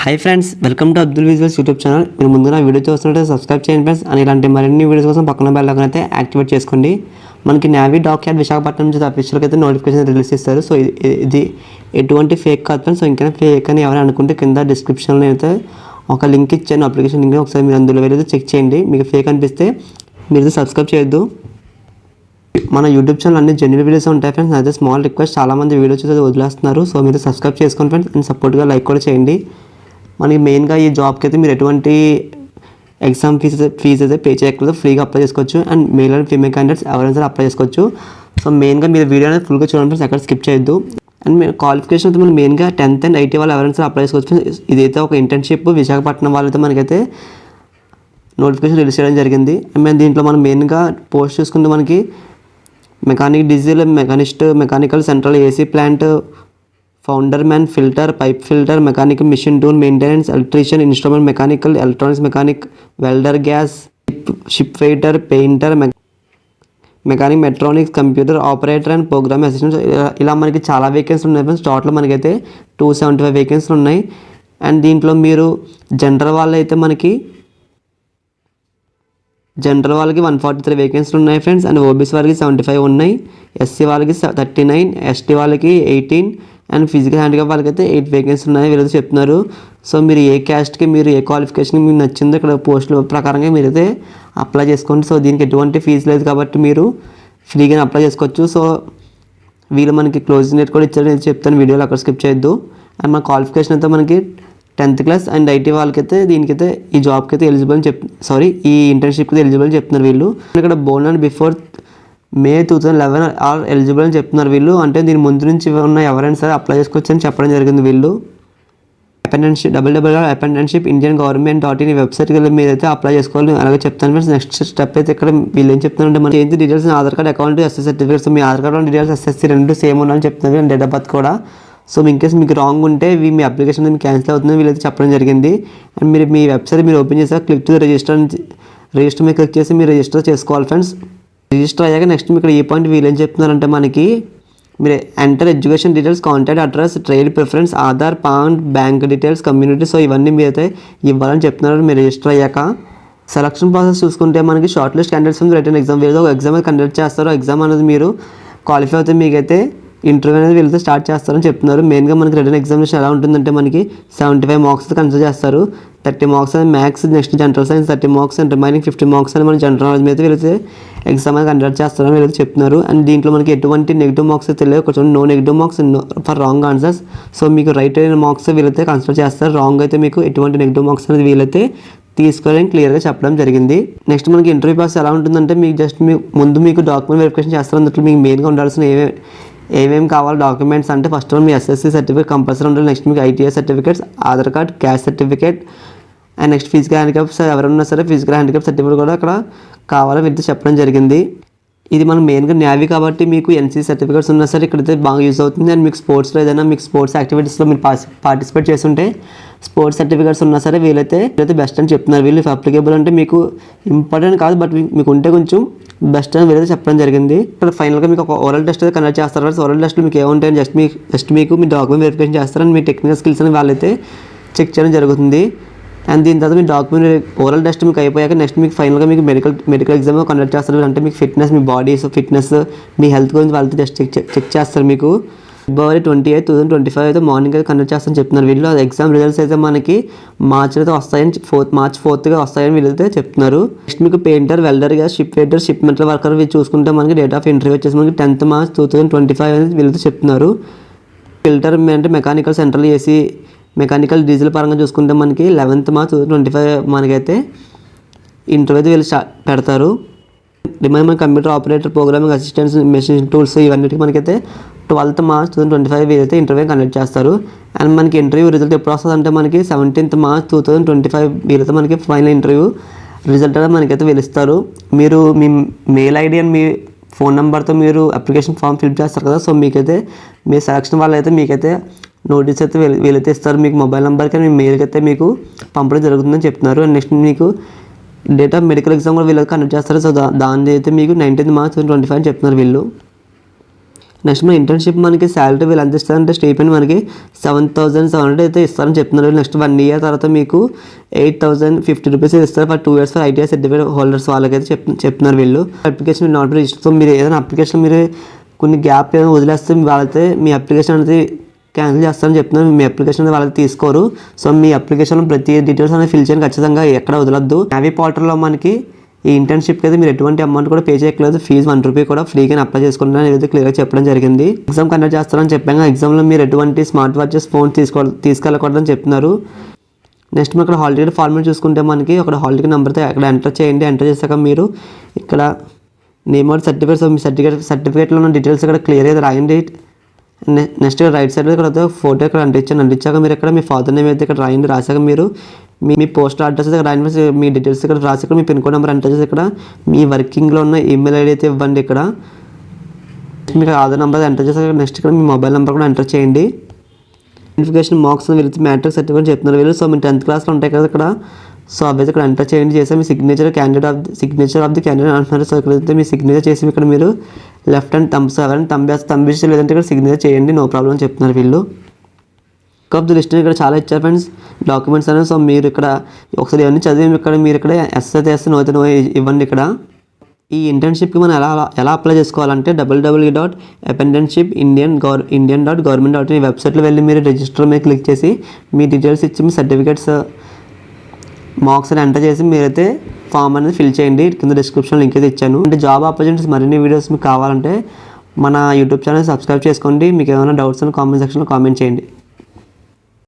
Hi friends, welcome to Abdul visuals YouTube channel. మీరు ముందుగా video చూస్తుంటే సబ్స్క్రైబ్ చేయండి ఫ్రెండ్స్. అని ఇలాంటి మరిన్ని వీడియోస్ కోసం పక్కన బెల్ ఐకాన్ అయితే యాక్టివేట్ చేసుకోండి. మనకి నేవీ డాక్యార్డ్ విశాఖపట్నం నుంచి అఫీషియల్గా అయితే నోటిఫికేషన్ రిలీజ్ చేస్తారు. సో ఇది ఎటువంటి ఫేక్ కాదు ఫ్రెండ్స్. సో ఇంకా ఫేక్ అని ఎవరు అనుకుంటే కింద డిస్క్రిప్షన్లో అయితే ఒక లింక్ ఇచ్చాను, అప్లికేషన్ లింక్. ఒకసారి మీరు అందులో వెళ్ళి చెక్ చేయండి. మీకు ఫేక్ అనిపిస్తే మీరు సబ్స్క్రైబ్ చేయొద్దు. మన యూట్యూబ్ ఛానల్ అన్ని జెన్యున్ వీడియోస్ ఉంటాయి ఫ్రెండ్స్. అదే స్మాల్ రిక్వెస్ట్, చాలామంది వీడియో చూసి వదిలేస్తున్నారు. సో మీరు సబ్స్క్రైబ్ చేసుకోండి ఫ్రెండ్స్. అండ్ సపోర్ట్గా లైక్ కూడా చేయండి. మనకి మెయిన్గా ఈ జాబ్కి అయితే మీరు ఎటువంటి ఎగ్జామ్ ఫీజు అయితే పే చేయక్కర్లేదు, ఫ్రీగా అప్లై చేసుకోవచ్చు. And male and female candidates ఎవరైనా సరే అప్లై చేసుకోవచ్చు. సో మెయిన్గా మీరు వీడియో అనేది ఫుల్గా చూడండి ఫ్రెండ్స్, ఎక్కడ స్కిప్ చేయొద్దు. అండ్ మీరు క్వాలిఫికేషన్ అయితే మనం మెయిన్గా 10th అండ్ IT వాళ్ళు ఎవరైనా సరే అప్లై చేసుకోవచ్చు. ఇదైతే ఒక ఇంటర్న్షిప్ విశాఖపట్నం వాళ్ళైతే మనకైతే నోటిఫికేషన్ రిలీజ్ చేయడం జరిగింది. అండ్ దీంట్లో మనం మెయిన్గా పోస్ట్ చూసుకుంటే మనకి mechanic diesel, mechanist, mechanical central AC plant, founder man, filter, pipe filter, mechanic, machine tool maintenance, electrician, instrument mechanical, electronics mechanic, welder, gas, ship waiter, painter, mechanic, mechatronics, computer operator and program assistant. ఇలా మనకి చాలా వేకెన్సీలు ఉన్నాయి friends. Total మనకైతే 275 వేకెన్సీలు ఉన్నాయి. And దీంట్లో మీరు general వాళ్ళైతే మనకి జనరల్ వాళ్ళకి 143 వేకెన్సీలు ఉన్నాయి ఫ్రెండ్స్. అండ్ OBC వాళ్ళకి 75 ఉన్నాయి, SC వాళ్ళకి 39, ST వాళ్ళకి 18 అండ్ ఫిజికల్ హ్యాండిక్యాప్ వాళ్ళకి అయితే 8 వేకెన్సీలు ఉన్నాయి వీళ్ళైతే చెప్తున్నారు. సో మీరు ఏ క్యాస్ట్కి, మీరు ఏ క్వాలిఫికేషన్కి మీకు నచ్చిందో ఇక్కడ పోస్టుల ప్రకారంగా మీరైతే అప్లై చేసుకోండి. సో దీనికి ఎటువంటి ఫీజు లేదు కాబట్టి మీరు ఫ్రీగానే అప్లై చేసుకోవచ్చు. సో వీళ్ళు మనకి క్లోజింగ్ డేట్ కూడా ఇచ్చారని చెప్తాను వీడియోలో, అక్కడ స్కిప్ చేయొద్దు. అండ్ మన క్వాలిఫికేషన్ అయితే మనకి 10th క్లాస్ అండ్ IT వాళ్ళకైతే దీనికైతే ఈ జాబ్కి అయితే ఎలిజిబుల్ అని ఈ ఇంటర్న్షిప్కి అయితే ఎలిజిబుల్ అని చెప్తున్నారు వీళ్ళు. ఇక్కడ born and before May 2011 are eligible అని చెప్తున్నారు వీళ్ళు. అంటే దీని ముందు నుంచి ఉన్న ఎవరైనా సరే అప్లై చేసుకోవచ్చు అని చెప్పడం జరిగింది వీళ్ళు. అపెండెన్షిప్ www.apprenticeship indian.government.in ఈ వెబ్సైట్కి వెళ్ళి మీరైతే అప్లై చేసుకోవాలి. అలాగే చెప్తాను ఫ్రెండ్స్. నెక్స్ట్ స్టెప్ అయితే ఇక్కడ వీళ్ళు ఏం చెప్తున్నారంటే మనకి ఏంటి details, Aadhaar card, account, SSC certificates. మీ ఆధార్ కార్డ్ డీటెయిల్స్, SSC రెండు సేమ్ ఉండాలని చెప్తున్నారు. అండ్ డేట్ ఆఫ్ బర్త్ కూడా. సో ఇన్కేస్ మీకు రాంగ్ ఉంటే మీ అప్లికేషన్ మీకు క్యాన్సిల్ అవుతుందని వీళ్ళైతే చెప్పడం జరిగింది. అండ్ మీరు మీ వెబ్సైట్ మీరు ఓపెన్ చేసాక క్లిక్ టు రిజిస్టర్ మీద క్లిక్ చేసి మీరు రిజిస్టర్ చేసుకోవాలి ఫ్రెండ్స్. రిజిస్టర్ అయ్యాక నెక్స్ట్ ఇక్కడ ఈ పాయింట్ వీళ్ళు ఏం చెప్తున్నారంటే మనకి మీరు enter education details, contact address, trade preference, Aadhaar, pan, bank details, community. So ఇవన్నీ మీరైతే ఇవ్వాలని చెప్తున్నారు మీరు రిజిస్టర్ అయ్యాక. సెలక్షన్ ప్రాసెస్ చూసుకుంటే మనకి short list candidates return exam, వీళ్ళు ఒక ఎగ్జామ్ కండక్ట్ చేస్తారు. ఎగ్జామ్ అనేది మీరు క్వాలిఫై అయితే మీకైతే ఇంటర్వ్యూ అనేది వీళ్ళతో స్టార్ట్ చేస్తారని చెప్తున్నారు. మెయిన్గా మనకి రిటర్న్ ఎగ్జామినేషన్ ఎలా ఉంటుందంటే మనకి 75 మార్క్స్ కన్సిడర్ చేస్తారు. 30 మార్క్స్ అని maths, next general science 30 marks and remaining 50 marks అని మన జనరల్ నాలెడ్జ్ మీద వీళ్ళైతే ఎగ్జామ్ అనేది కండక్ట్ చేస్తారని వీళ్ళైతే చెప్తున్నారు. అండ్ దీంట్లో మనకి ఎటువంటి నెగిటివ్ మార్క్స్ అయితే తెలియదు. కొంచెం no negative marks for wrong answers. So మీకు రైట్ అయిన మార్క్స్ వీళ్ళైతే కన్సిడర్ చేస్తారు. రాంగ్ అయితే మీకు ఎటువంటి నెగిటివ్ మార్క్స్ అనేది వీళ్ళైతే తీసుకోవాలని క్లియర్గా చెప్పడం జరిగింది. నెక్స్ట్ మనకి ఇంటర్వ్యూ ప్రాసెస్ ఎలా ఉంటుందంటే మీకు జస్ట్ ముందు మీకు డాక్యుమెంట్ వెరిఫికేషన్ చేస్తారు. అందులో మీకు మెయిన్గా ఉండాల్సిన ఏమేమి కావాలి డాక్యుమెంట్స్ అంటే ఫస్ట్ మీ SSC సర్టిఫికేట్ కంపల్సరీ ఉండాలి. నెక్స్ట్ మీకు ITI certificates, Aadhaar card, caste certificate and next physical handicaps ఎవరైనా సరే ఫిజికల్ హ్యాండిక్యాప్ సర్టిఫికేట్ కూడా అక్కడ కావాలని వీళ్ళతో చెప్పడం జరిగింది. ఇది మనం మెయిన్గా నేవీ కాబట్టి మీకు NC సర్టిఫికేట్స్ ఉన్నా సరే ఇక్కడైతే బాగా యూజ్ అవుతుంది. అండ్ మీకు స్పోర్ట్స్లో ఏదైనా మీకు స్పోర్ట్స్ యాక్టివిటీస్లో మీరు పార్టిసిపేట్ చేస్తుంటే స్పోర్ట్స్ సర్టిఫికేట్స్ ఉన్నా సరే వీళ్ళైతే బెస్ట్ అని చెప్తున్నారు. వీళ్ళు అప్లికేబుల్ అంటే మీకు ఇంపార్టెంట్ కాదు, బట్ మీకు ఉంటే కొంచెం బెస్ట్ అని వీళ్ళైతే చెప్పడం జరిగింది. ఇక్కడ ఫైనల్గా మీకు ఒక ఓరల్ టెస్ట్ అయితే కండక్ట్ చేస్తారు. ఓరల్ టెస్ట్లో మీకు ఏముంటాయని జస్ట్ మీకు మీ డాక్యుమెంట్ వెరిఫికేషన్ చేస్తారని మీ టెక్నికల్ స్కిల్స్ అని వాళ్ళైతే చెక్ చేయడం జరుగుతుంది. అండ్ దీని తర్వాత మీ డాక్యుమెంట్ ఓరల్ టెస్ట్ మీకు అయిపోయాక నెక్స్ట్ మీకు ఫైనల్గా మీకు మెడికల్ ఎగ్జామ్ కండక్ట్ చేస్తారు. అంటే మీకు ఫిట్నెస్, మీ బాడీ ఫిట్నెస్, మీ హెల్త్ గురించి వాళ్ళతో జస్ట్ చెక్ చేస్తారు. మీకు February 28, 2025 అయితే మార్నింగ్ అయితే కండక్ట్ చేస్తారని చెప్తున్నారు వీళ్ళు. ఎగ్జామ్ రిజల్ట్స్ అయితే మనకి మార్చిలో అయితే వస్తాయని March 4th వస్తాయని వీళ్ళైతే చెప్తున్నారు. నెక్స్ట్ మీకు painter, welder, gas, ship waiter, ship metal worker వీళ్ళు చూసుకుంటే మనకి డేట్ ఆఫ్ ఇంటర్వ్యూ వచ్చేసి మనకి 10th March 2025 అనేది వీళ్ళతో చెప్తున్నారు. ఫిల్టర్ అంటే mechanical central AC mechanical diesel పరంగా చూసుకుంటే మనకి 11th March 2025 మనకైతే ఇంటర్వ్యూ అయితే వీళ్ళు పెడతారు. Remaining computer operator, programming assistants, machine tools ఇవన్నిటికీ మనకైతే 12th March 2025 వీరైతే ఇంటర్వ్యూ కండక్ట్ చేస్తారు. అండ్ మనకి ఇంటర్వ్యూ రిజల్ట్ ఎప్పుడు వస్తుంది అంటే మనకి 17th March 2025 వీరైతే మనకి ఫైనల్ ఇంటర్వ్యూ రిజల్ట్ అనేది మనకైతే వెలుస్తారు. మీరు మీ మెయిల్ ID అండ్ మీ ఫోన్ నెంబర్తో మీరు అప్లికేషన్ ఫామ్ ఫిల్ చేస్తారు కదా. సో మీకైతే మీ సెలక్షన్ వాళ్ళు అయితే మీకైతే నోటీస్ అయితే వీళ్ళైతే ఇస్తారు. మీకు మొబైల్ నెంబర్కి మీ మెయిల్కి అయితే మీకు పంపడం జరుగుతుందని చెప్తున్నారు. అండ్ నెక్స్ట్ మీకు డేట్ ఆఫ్ మెడికల్ ఎగ్జామ్ కూడా వీళ్ళకి కండక్ట్ చేస్తారు. సో దాని అయితే మీకు 19th March 2025 అని చెప్తున్నారు వీళ్ళు. నెక్స్ట్ మన ఇంటర్న్షిప్ మనకి శాలరీ వీళ్ళు ఎంత ఇస్తారంటే స్టైపెండ్ మనకి 7,700 అయితే ఇస్తారని చెప్తున్నారు. నెక్స్ట్ 1 year తర్వాత మీకు 8,050 రూపీస్ ఇస్తారు for 2 years for ITI certificate holders వాళ్ళకైతే చెప్తున్నారు వీళ్ళు. Application not register. మీరు ఏదైనా అప్లికేషన్ మీరు కొన్ని గ్యాప్ ఏదైనా వదిలేస్తే వాళ్ళైతే మీ అప్లికేషన్ అనేది క్యాన్సిల్ చేస్తారని చెప్తున్నారు. మీ అప్లికేషన్ అనేది వాళ్ళకి తీసుకోరు. సో మీ అప్లికేషన్ ప్రతి డీటెయిల్స్ అనేది ఫిల్ చేయండి ఖచ్చితంగా, ఎక్కడ వదలొద్దు. నావీ పోర్టల్లో మనకి ఈ ఇంటర్న్షిప్కి అయితే మీరు ఎటువంటి అమౌంట్ కూడా పే చేయట్లేదు. ఫీజు 1 రూపీ కూడా ఫ్రీగా అప్లై చేసుకుంటున్నాను ఏదైతే క్లియర్గా చెప్పడం జరిగింది. ఎగ్జామ్ కండక్ట్ చేస్తారని చెప్పాను. ఎగ్జామ్లో మీరు ఎటువంటి స్మార్ట్ వాచెస్ ఫోన్ తీసుకెళ్ళకూడదని చెప్తున్నారు. నెక్స్ట్ మనం ఇక్కడ హాల్ టికెట్ ఫార్మేట్ చూసుకుంటే మనకి ఒక హాల్ టికెట్ నెంబర్తో అక్కడ ఎంటర్ చేయండి. ఎంటర్ చేశాక మీరు ఇక్కడ నేమ్ అవుట్ సర్టిఫికేట్, సో మీ సర్టిఫికేట్లో ఉన్న డీటెయిల్స్ ఇక్కడ క్లియర్గా రాయండి. నెక్స్ట్ రైట్ సైడ్ ఇక్కడ ఫోటో ఇక్కడ అంటించాక మీరు ఇక్కడ మీ ఫాదర్ నేమ్ అయితే ఇక్కడ రాయండి. రాశాక మీరు మీ పోస్టల్ అడ్రస్ ఇక్కడ రాయండి. మీ డీటెయిల్స్ ఇక్కడ రాసి ఇక్కడ మీ పిన్ కోడ్ నెంబర్ ఎంటర్ చేసి ఇక్కడ మీ వర్కింగ్లో ఉన్న ఈమెయిల్ ఐడి అయితే ఇవ్వండి. ఇక్కడ మీకు ఆధార్ నెంబర్ ఎంటర్ చేసి నెక్స్ట్ ఇక్కడ మీ మొబైల్ నెంబర్ కూడా ఎంటర్ చేయండి. Verification marks with matric certificate చెప్తున్నారు వీళ్ళు. సో మీ 10th క్లాస్లో ఉంటాయి కదా ఇక్కడ, సో అవి ఇక్కడ ఎంటర్ చేయండి. చేస్తే మీ సిగ్నేచర్ ఆఫ్ ది క్యాండిడేట్ అంటున్నారు. సో ఇక్కడైతే మీ సిగ్నేచర్ చేసి ఇక్కడ మీరు లెఫ్ట్ హ్యాండ్ థంబ్స్ ఎవరైనా తంబేసి లేదంటే ఇక్కడ సిగ్నేచర్ చేయండి, నో ప్రాబ్లం అని చెప్తున్నారు వీళ్ళు. ఆఫ్ ది లిస్ట్ ఇక్కడ చాలా ఇచ్చారు ఫ్రెండ్స్ డాక్యుమెంట్స్ అనేవి. సో మీరు ఇక్కడ ఒకసారి ఇవన్నీ చదివి మీరు ఇక్కడ ఎస్ అయితే ఎస్, నో అయితే నో ఇవ్వండి. ఇక్కడ ఈ ఇంటర్న్షిప్కి మనం ఎలా అప్లై చేసుకోవాలంటే www.apprenticeshipindian.government.in ఈ వెబ్సైట్లో వెళ్ళి మీరు రిజిస్టర్ మీద క్లిక్ చేసి మీ డీటెయిల్స్ ఇచ్చి మీ సర్టిఫికేట్స్ మార్క్స్ అని ఎంటర్ చేసి మీరైతే ఫామ్ అనేది ఫిల్ చేయండి. కింద డిస్క్రిప్షన్ లింక్ అయితే ఇచ్చాను. అంటే జాబ్ ఆపర్చునిటీస్ మరిన్ని వీడియోస్ మీకు కావాలంటే మన యూట్యూబ్ ఛానల్ సబ్స్క్రైబ్ చేసుకోండి. మీకు ఏమైనా డౌట్స్ అని కామెంట్ సెక్షన్లో కామెంట్ చేయండి.